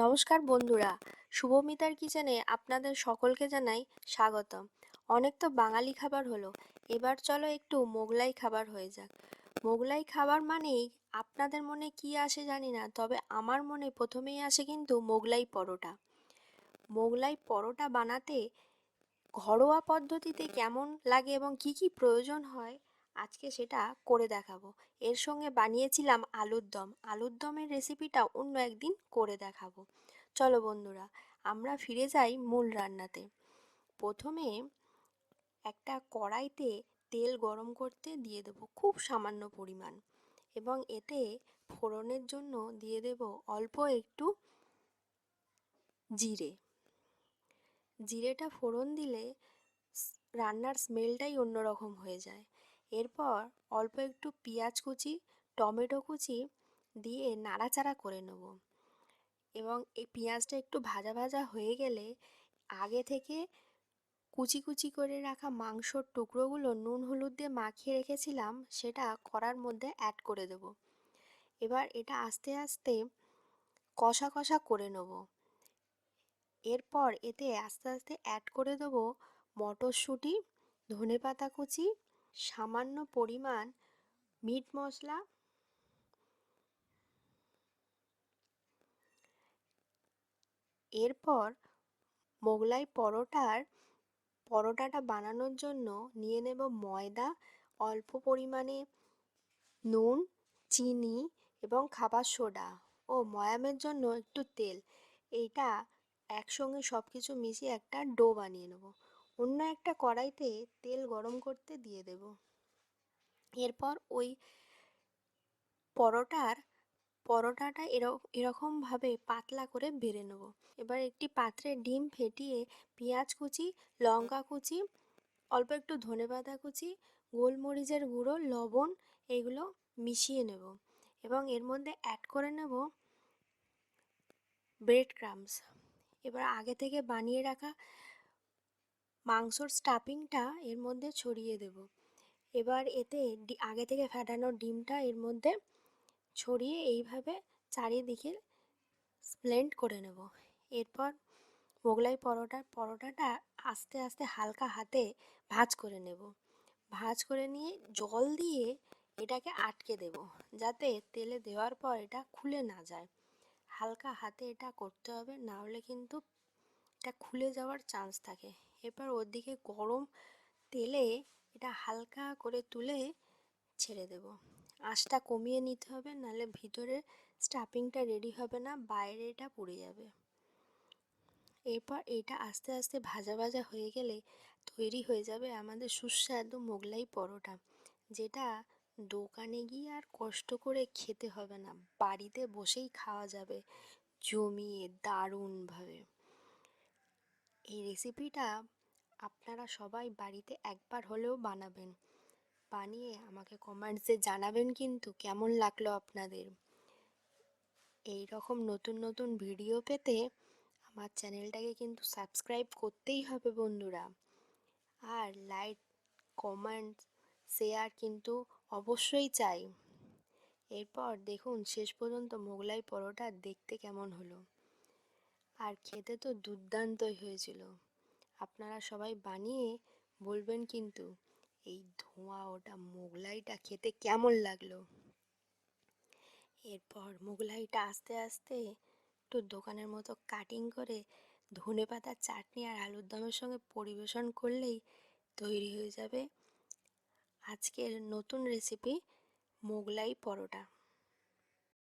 নমস্কার বন্ধুরা, শুভমিতার কিচেনে আপনাদের সকলকে জানাই স্বাগতম। অনেক তো বাঙালি খাবার হলো, এবার চলো একটু মোগলাই খাবার হয়ে যাক। মোগলাই খাবার মানেই আপনাদের মনে কি আসে জানি না, তবে আমার মনে প্রথমেই আসে কিন্তু মোগলাই পরোটা। মোগলাই পরোটা বানাতে ঘরোয়া পদ্ধতিতে কেমন লাগে এবং কি কি প্রয়োজন হয় আজকে সেটা করে দেখাবো। এর সঙ্গে বানিয়েছিলাম আলুর দম। আলুর দমের রেসিপিটা অন্য একদিন করে দেখাবো। চলো বন্ধুরা, আমরা ফিরে যাই মূল রান্নাতে। প্রথমে একটা কড়াইতে তেল গরম করতে দিয়ে দেবো খুব সামান্য পরিমাণ, এবং এতে ফোড়নের জন্য দিয়ে দেব অল্প একটু জিরে। জিরেটা ফোড়ন দিলে রান্নার স্মেলটাই অন্যরকম হয়ে যায়। এরপর অল্প একটু পেঁয়াজ কুচি, টমেটো কুচি দিয়ে নাড়াচাড়া করে নেব, এবং এই পেঁয়াজটা একটু ভাজা ভাজা হয়ে গেলে আগে থেকে কুচি কুচি করে রাখা মাংসর টুকরোগুলো নুন হলুদ দিয়ে মাখিয়ে রেখেছিলাম সেটা কড়ার মধ্যে অ্যাড করে দেব। এবার এটা আস্তে আস্তে কষা কষা করে নেব। এরপর এতে আস্তে আস্তে অ্যাড করে দেবো মটরশুঁটি, ধনেপাতা কুচি, সামান্য পরিমাণ মিট মশলা, এরপর মোগলাই পরোটাটা বানানোর জন্য নিয়ে নেব ময়দা, অল্প পরিমাণে নুন, চিনি এবং খাবার সোডা ও ময়ামের জন্য একটু তেল। এইটা একসঙ্গে সব কিছু মিশিয়ে একটা ডো বানিয়ে নেব। অন্য একটা কড়াইতে তেল গরম করতে দিয়ে দেব। এরপর ওই পরোটাটা এরকমভাবে পাতলা করে বেলে নেব। এবার একটি পাত্রে ডিম ফেটিয়ে পেঁয়াজ কুচি, লঙ্কা কুচি, অল্প একটু ধনেপাতা কুচি, গোলমরিচের গুঁড়ো, লবণ এগুলো মিশিয়ে নেব, এবং এর মধ্যে অ্যাড করে নেব ব্রেড ক্রাম্বস। এবার আগে থেকে বানিয়ে রাখা মাংসর স্টাফিংটা এর মধ্যে ছড়িয়ে দেব। এবার এতে আগে থেকে ফেটানো ডিমটা এর মধ্যে ছড়িয়ে এইভাবে চারিদিকে ব্লেন্ড করে নেব। এরপর মোগলাই পরোটাটা আস্তে আস্তে হালকা হাতে ভাঁজ করে নেব। ভাঁজ করে নিয়ে জল দিয়ে এটাকে আটকে দেব, যাতে তেলে দেওয়ার পর এটা খুলে না যায়। হালকা হাতে এটা করতে হবে, না হলে কিন্তু এটা খুলে যাওয়ার চান্স থাকে। এরপর ওর দিকে গরম তেলে এটা হালকা করে তুলে ছেড়ে দেব। আঁচটা কমিয়ে নিতে হবে, নাহলে ভিতরে স্টাফিংটা রেডি হবে না, বাইরে এটা পুড়ে যাবে। এরপর এটা আস্তে আস্তে ভাজা ভাজা হয়ে গেলে তৈরি হয়ে যাবে আমাদের সুস্বাদু মোগলাই পরোটা, যেটা দোকানে গিয়ে আর কষ্ট করে খেতে হবে না, বাড়িতে বসেই খাওয়া যাবে জমিয়ে দারুণভাবে। এই রেসিপিটা আপনারা সবাই বাড়িতে একবার হলেও বানাবেন। বানিয়ে আমাকে কমেন্টসে জানাবেন কিন্তু কেমন লাগলো আপনাদের। এই রকম নতুন নতুন ভিডিও পেতে আমার চ্যানেলটাকে কিন্তু সাবস্ক্রাইব করতেই হবে বন্ধুরা। আর লাইক, কমেন্ট, শেয়ার কিন্তু অবশ্যই চাই। এরপর দেখুন শেষ পর্যন্ত মোগলাই পরোটা দেখতে কেমন হলো, আর খেতে তো দুর্দান্তই হয়েছিল। আপনারা সবাই বানিয়ে বলবেন কিন্তু এই ধোঁয়া ওটা মোগলাইটা খেতে কেমন লাগলো। এরপর মোগলাইটা আস্তে আস্তে একটু দোকানের মতো কাটিং করে ধনেপাতার চাটনি আর আলুর দমের সঙ্গে পরিবেশন করলেই তৈরি হয়ে যাবে আজকের নতুন রেসিপি মোগলাই পরোটা।